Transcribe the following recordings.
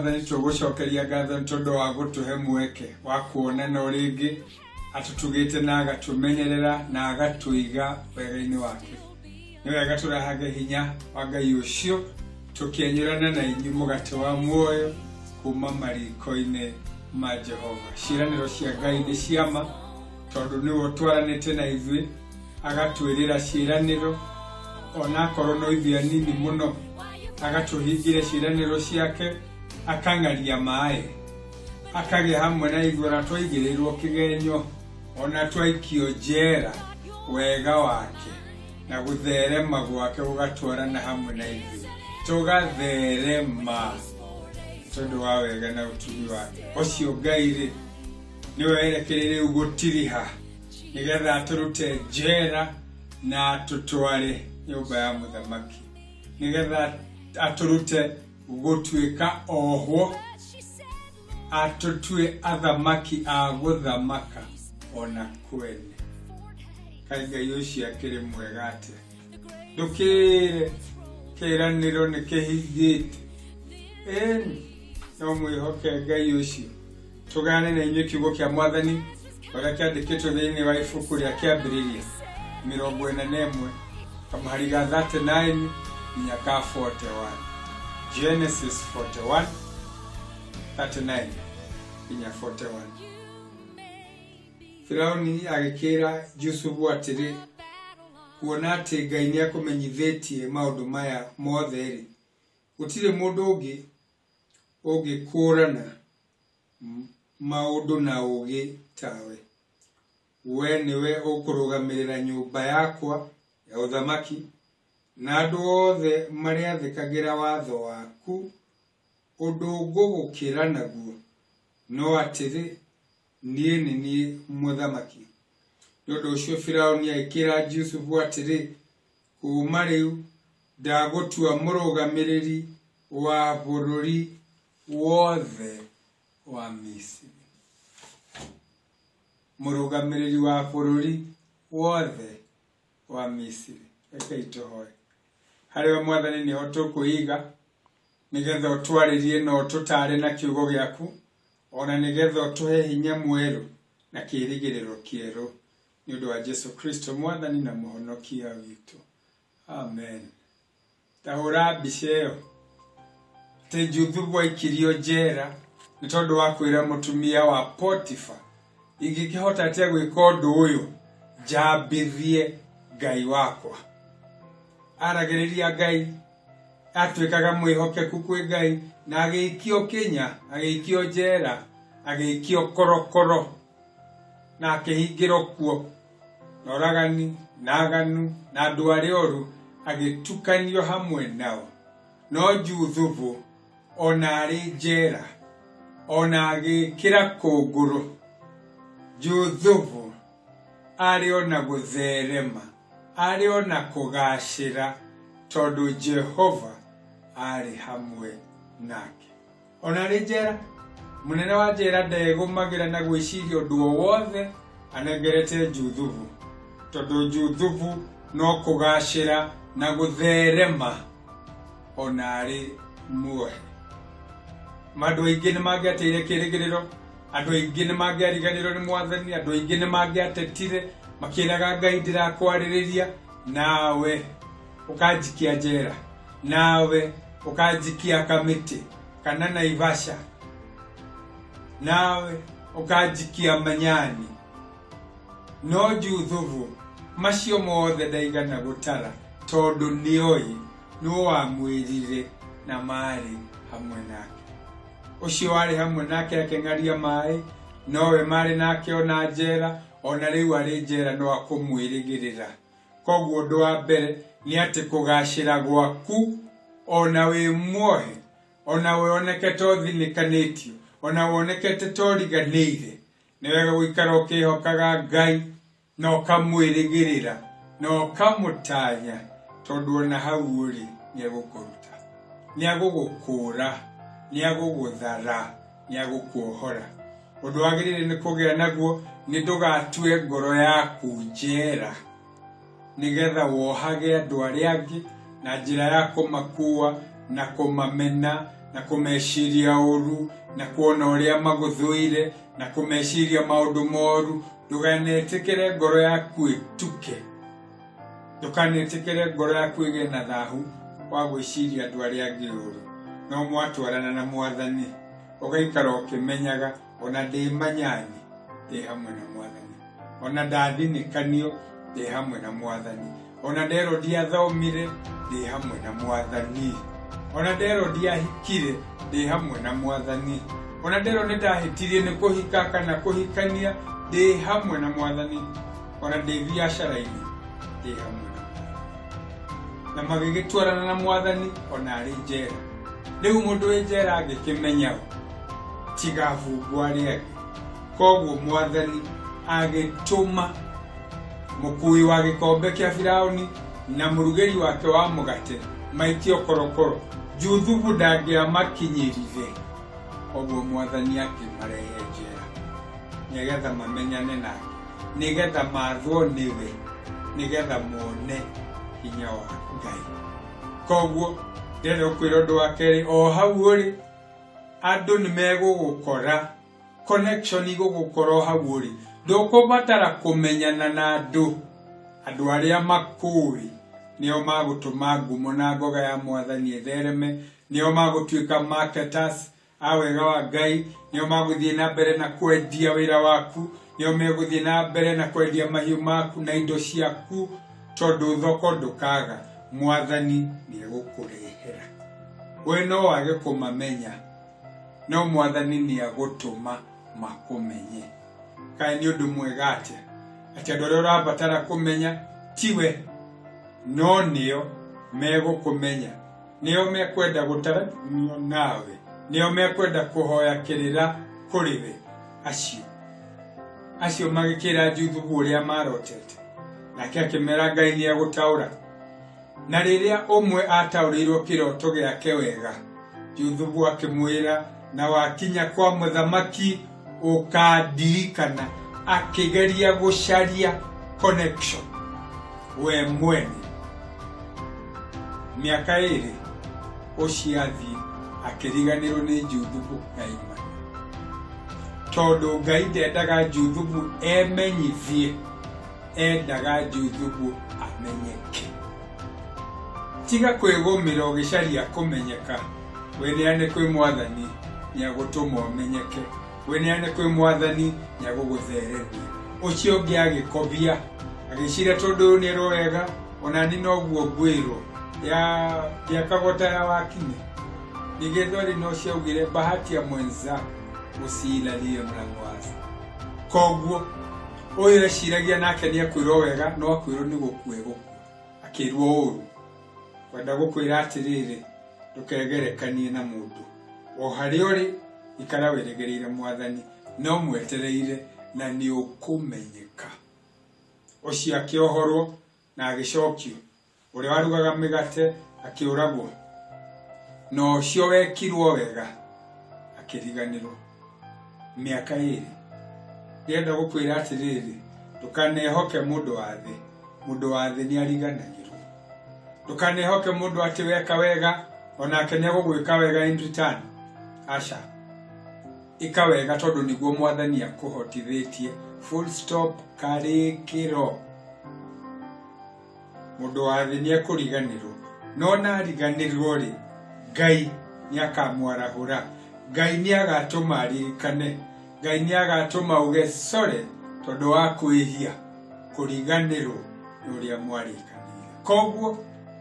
mwathani tugucokeria ngatho tondu wa gutuhe mweke wa kuonana uringi atutugite na agatumenyerera na agatuiga wega-ini wake. Ni wega turahage hinya wa Ngai ucio tukienyurana na inyu mugate wa muoyo kuma mariko-ini ma Jehova. Ciiraniro cia Ngai ni ciama tondu niwe twaranite na ithui agatwirira ciiraniro ona korwo no ithui anini muno agatuhingire ciiraniro ciake akangaria maaĩ akage hamwe na igura twaigĩrĩrwo kĩgenyo ona twaikio njera wega wake na gutherema gwake gugatwarana hamwe na ithuĩ tugatherema tondu wa wega na ũtugi wake. Ũcio Ngai niwe erekereire ugutiriha nigetha aturute njera na atutware nyũmba ya mũthamaki, nigetha aturute gutuika ohwo atutue athamaki a guthamaka ona kwene. Ngai ucio akiri mwega ate ndukire kiraniro ni kihingite no mwihoke Ngai ucio. Tugane na inyu kiugo kia mwathani oria kiandikitwo thiini wa ibuku ria Kĩambĩrĩria 41 kamũhari ga 39 nginya ka 41. Genesis 41 39 nginya 41. Firauni agĩkĩra Jusufu atĩrĩ, kuona atĩ Ngai nĩakũmenyithĩtie maũndũ maya mothe-rĩ, gũtirĩ mũndũ ũngĩkũrana maũndũ na ũũgĩ tawe. We niwe ũkũrũgamĩrĩra nyũmba yakwa ya ũthamaki na andũ othe marĩa thikagĩra watho waku. Ũndũ ngũgũkĩra naguo no atĩrĩ, niĩ nĩ niĩ mũthamaki. Nĩ ũndũ ũcio Firaũni agĩkĩra Jusufu atĩrĩ, kuuma rĩu ndagũtua mũrũgamĩrĩri wa bũrũri wothe wa Misiri. Mũrũgamĩrĩri wa bũrũri wothe wa Misiri. Reke ituhoe. Harĩ mwathani nĩho tũkũiga nigetha ũtwarĩrie na ũtũtare na kiugo gĩaku, ona nigetha ũtũhe hinya mwerũ na kĩĩrĩgĩrĩro kĩerũ, nĩ ũndũ wa Jesu Kristo mwathani na mũhonokia witũ. Amen. Tahũra mbica ĩyo atĩ Jusufu aikirio njera nĩ tondũ wa kwĩra mũtumia wa Potifa, ingĩkĩhota atĩa gwĩka ũndũ ũyũ njambithie Ngai wakwa. Aragĩrĩria Ngai, atuĩkaga mwĩhokeku kwĩ Ngai na agĩikio kĩnya, agĩikio njera, agĩikio korokoro na akĩhingĩrwo kuo na oragani na aganu na andũ arĩa oru agĩtukanio hamwe nao. No Jusufu ona arĩ njera, ona agĩkĩra kũngũrũ, Jusufu arĩ ona gũtherema, arĩ ona kũgacĩra tondu Jehova arĩ hamwe nake. Ona arĩ njera, mũnene wa njera ndegũmagĩra na gwĩciria ũndũ o wothe anengerete Jusufu, tondu Jusufu no kũgacĩra na gũtherema ona arĩ muohe. Andũ aingĩ nĩ mangĩateire kĩĩrĩgĩrĩro, andũ aingĩ nĩ mangĩariganĩrwo nĩ mwathani, andũ aingĩ nĩ mangĩatetire makĩraga Ngai ndirakwarĩrĩria, nawe ũkanjikia njera, nawe ũkanjikia Kamĩtĩ kana Naivasha, nawe ũkanjikia Manyani. No Jusufu macio mothe ndaigana gũtara tondu nĩoĩ nĩwe wamwĩrire na marĩ hamwe nake. Ũcio warĩ hamwe nake akĩng'aria maaĩ, nowe marĩ nake ona njera, ona rĩu arĩ njera no akũmwĩrĩgĩrĩra. Koguo ũndũ wa mbere nĩ atĩ kũgacĩra gwaku ona wĩ muohe, ona wonekete ũthinĩkanĩtio, ona wonekete toriganĩire, nĩ wega gũikara ũkĩhokaga Ngai na ũkamwĩrĩgĩrĩra na ũkamũtanya, tondu ona hau ũrĩ nĩegũkũruta, nĩegũgũkũra, nĩegũgũthara, nĩegũkuohora. Ũndũ wagĩrĩire nĩ kũgĩa naguo nĩ ndũgatue ngoro yaku njera nigetha wohage andũ arĩa angĩ na njĩra ya kũmakua na kũmamena na kumeciria uru na kuona uria maguthuire na kumeciria maundu moru. Nduganetikire ngoro yaku ituke, ndukanetikire ngoro yaku ige na thahu wa gwiciria andu aria angi uru. No mwatwarana na Mwathani ugaikara ukimenyaga ona ndi manyani ndi hamwe na Mwathani, ona ndathinikanio ndi hamwe na Mwathani, ona ndero ndiathomire ndi hamwe na Mwathani, ona ndero ndiahikire ndi hamwe na Mwathani, ona ndero nindahitirie ni kuhika kana kuhikania ndi hamwe na Mwathani, ona ndi biashara-ini ndi hamwe na Mwathani. Na magigitwarana na Mwathani ona ari njera. Riu mundu wi njera agikimenyaga tigavugwa riake. Koguo Mwathani agituma mukui wa gikombe kia Firauni na murugeri wake wa mugate maitio korokoro Juthubu ndangiamakinyirire. Koguo Mwathani akimarehe njera nigetha mamenyane nake, nigetha mathwo niwe, nigetha mone hinya wa Ngai. Koguo ndero kwiro ndu wakeri o hau uri andu ni megugukora, connection igugukora hau uri. Ndukubatara kumenyana na andu aria makuri nio magutuma ngumo na ngoga ya Mwathani ethereme, nio magutuika marketers awega wa Ngai, nio maguthie na mbere na kwendia wira waku, nio meguthie na mbere na kwendia mahiu maku na indo ciaku, tondu thoko ndukaga. Mwathani ni egukurehera. We no wage kumamenya, no Mwathani ni agutuma makumenye. Kai ni undu mwega atia ati andu aria urabatara kumenya tiwe, no nio megukumenya, nio mekwenda gutaranio nawe, nio mekwenda kuhoya kirira kuriwe. Acio magikira Juthubu uria marotete, nake akimera Ngai ni agutaura. Na riria umwe ataurirwo kiroto giake wega, Juthubu akimwira na wakinya kwa muthamaki ukadirikana, akigeria gucaria connection we mwene. Miaka iri uciathi akiriganirwo ni Juthubu Ngai mani, tondu Ngai ndendaga Juthubu emenyithie, endaga Juthubu amenyeke. Tiga kwigumira ugicaria kumenyeka. Weneane kwi Mwathani ni agutuma umenyeke, weneane kwi Mwathani ni aguguthereria. Ucio ungi agikobia agiciria tondu ni rwega, ona ni noguo ngwirwo ya kagota ya wakinye nigethori no ciaugire bahati ya mwenza usilalie mlango wazi. Koguo uyu eciragia nake ni akwirwo wega, no akwirwo ni gukue gukua, akirwo uru kwenda gukwira atiriri ndukegerekanie na mundu. O hari uri ikara wiregereire Mwathani, no mwetereire na ni ukumenyeka. Ucio akiohorwo na agicokio, uria warugaga migate akiuragwo, no cio wekirwo wega akiriganirwo. Miaka iri ndienda gukwira atiriri ndukanehoke mundu wa thi, mundu wa thi ni ariganagirwo. Ndukanehoke mundu ati weka wega onake ni agugwika wega in return. Asha, ika wega tondu niguo Mwathani akuhotithitie. Full stop, karikiro. Mundu wa thi ni akuriganirwo, no na ariganirwo ri Ngai ni akamwarahura. Ngai ni agatuma aririkane, Ngai ni agatuma uge sorry tondu wa kwihia kuriganirwo ni uria mwarikanire. Koguo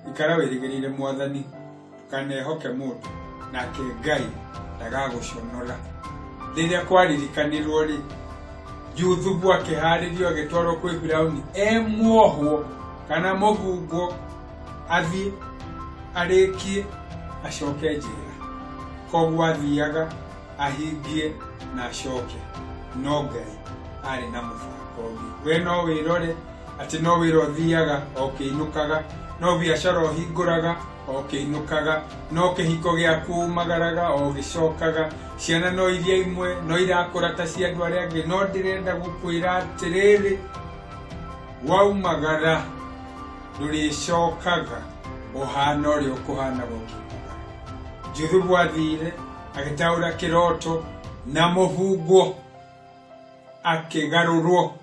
ikara wirigereire Mwathani, tukanehoke mundu nake Ngai ndagaguconora. Riria kwaririkanirwo ri Juthubu akiharirio agitwarwo kwi Firauni muohwo kana muvungo athie arikie acoke njera. Koguo athiaga ahingie na acoke, no Ngai ari na mubango ungi. We no wirore ati no wira uthiaga okiinukaga, no biashara ohinguraga okiinukaga, no kihiko giaku magaraga ogicokaga, ciana no iria imwe no irakura ta cia andu aria angi. No ndirenda gukwira atiriri, waumagara nduricokaga uhana uria ukuhana gukiumaga. juthubu athire agitaura kiroto na muhungo akigarurwo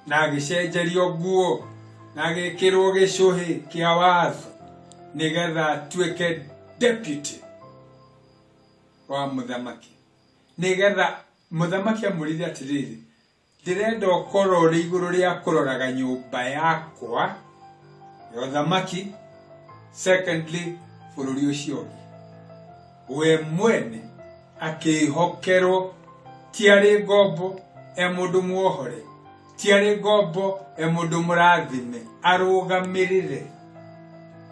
na agicenjerio nguo na agikirwo gicuhi kia watho nigetha atuike deputy wa muthamaki, nigetha muthamaki amurithia atiriri, ndirenda ukorwo uri iguru ria kuroraga nyumba yakwa ya uthamaki. Secondly, bururi ucio we mwene akihokerwo tiari ngombo mundu muohore, tiari ngombo mundu murathime, arugamirire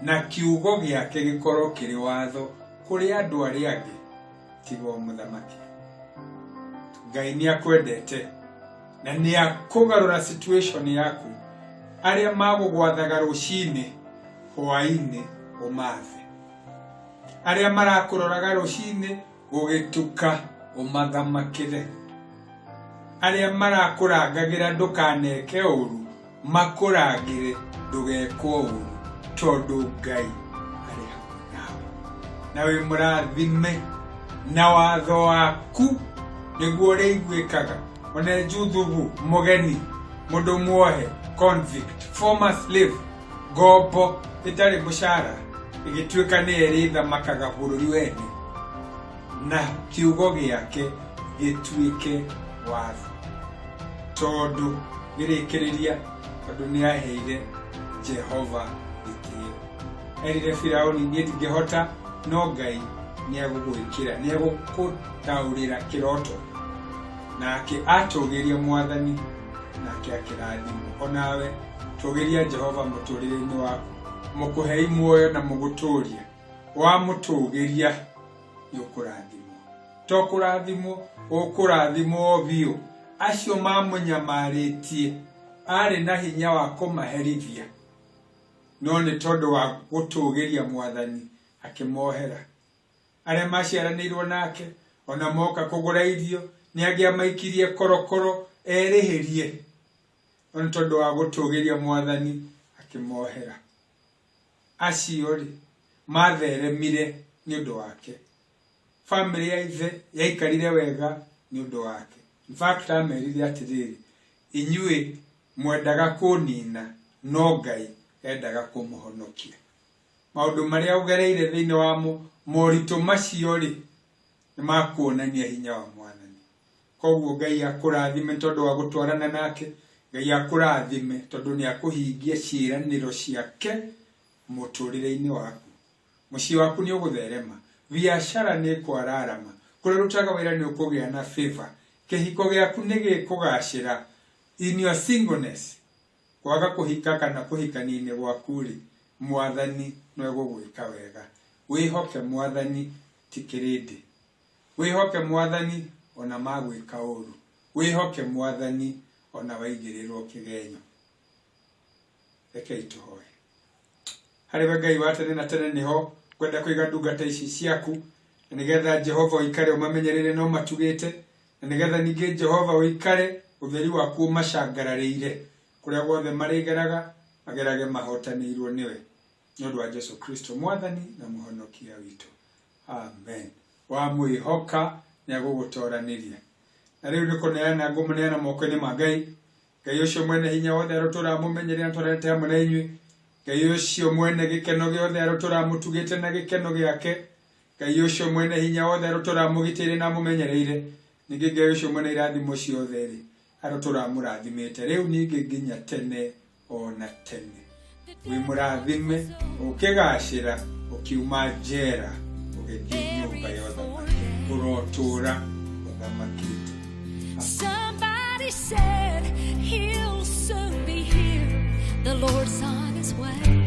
na kiugo giake gikorwo kiri watho kuri andu aria angi tigo muthamaki. Ngai ni akwendete na ni akugarura situation yaku. Aria magugwathaga rucini hwaini umathe, aria marakuroraga rucini gugituka umathamakire, aria marakurangagira ndukaneke uru makurangire ndugekwo uru, tondu Ngai ari hamwe nawe. Nawe murathime na watho waku niguo reiguikaga. Ona juthubu mugeni, mundu muohe, convict, former slave, ngombo itari mushara igituika ni eritha makaga bururi wene na kiugo giake gituike watho, tondu girikiriria tondu ni aheire Jehova gitio. Erire Firauni ni ndingihota, no Ngai ni agugwikira, ni agukutaurira kiroto nake atugiria mwathani nake akirathimo. Onawe tugiria Jehova muturire-ini waku, mukuhei muoyo na muguturia wa mutugiria yukurathimo, tokurathimo ukurathimo biu. Acio mamunyamaritie ari na hinya wa kumaherithia, no ni tondu wa gutugiria mwathani akimohera. Aria maciaranirwo nake ona moka kugura irio ni agia maikirie korokoro erihirie, ona tondu wa gutugiria mwathani akimohera. Acio ri matheremire ni undu wake, family ya ithe yaikarire wega ni undu wake. In fact, amerire atiriri, inyue mwendaga kunina no Ngai endaga kumuhonokia. Maundu maria ugereire thiini wa moritu macio ri ni makuonania hinya wa mwathani. Koguo Ngai akurathime tondu wa gutwarana nake, Ngai akurathime tondu ni akuhingia ciiraniro ciake muturire-ini waku. Mucii waku ni ugutherema, biashara ni kwararama, kurutaga wira ni ukugia na favor, kihiko giaku ni gikugacira. In your singleness, kwaga kuhika kana kuhikania-ini gwaku ri mwathani no egugwika wega. Wihoke mwathani tikirindi, wihoke mwathani ona magwika uru, wihoke mwathani ona waigirirwo kigenyo. Reke ituhoe. Hariwe Ngai wa tene na tene niho kwenda kuiga ndungata ici ciaku, na nigetha Jehova uikare umamenyerere no matugite, na nigetha ningi Jehova uikare utheri waku umacangararire kuria guothe marigeraga magerage mahotanirwo niwe, ni undu wa Jesu Kristo mwathani na muhonokia witu. Amen. Wa mwihoka ni agugutoraniria. Na riu nikuneana ngumuneana moko-ini ma Ngai. Ngai ucio mwene hinya wothe arutura mumenyerera twarete hamwe na inyui. Ngai ucio mwene gikeno giothe arutura mutugite na gikeno giake. Ngai ucio mwene hinya wothe arutura mugitire na mumenyereire. Ningi Ngai ucio mwene irathimo ciothe ri arutura murathimite riu ningi nginya tene ona tene. Wi murathime ukigacira ukiuma njera ugithii nyumba ya uthamaki urotura uthamakite. Somebody said he'll soon be here. The Lord's on his way.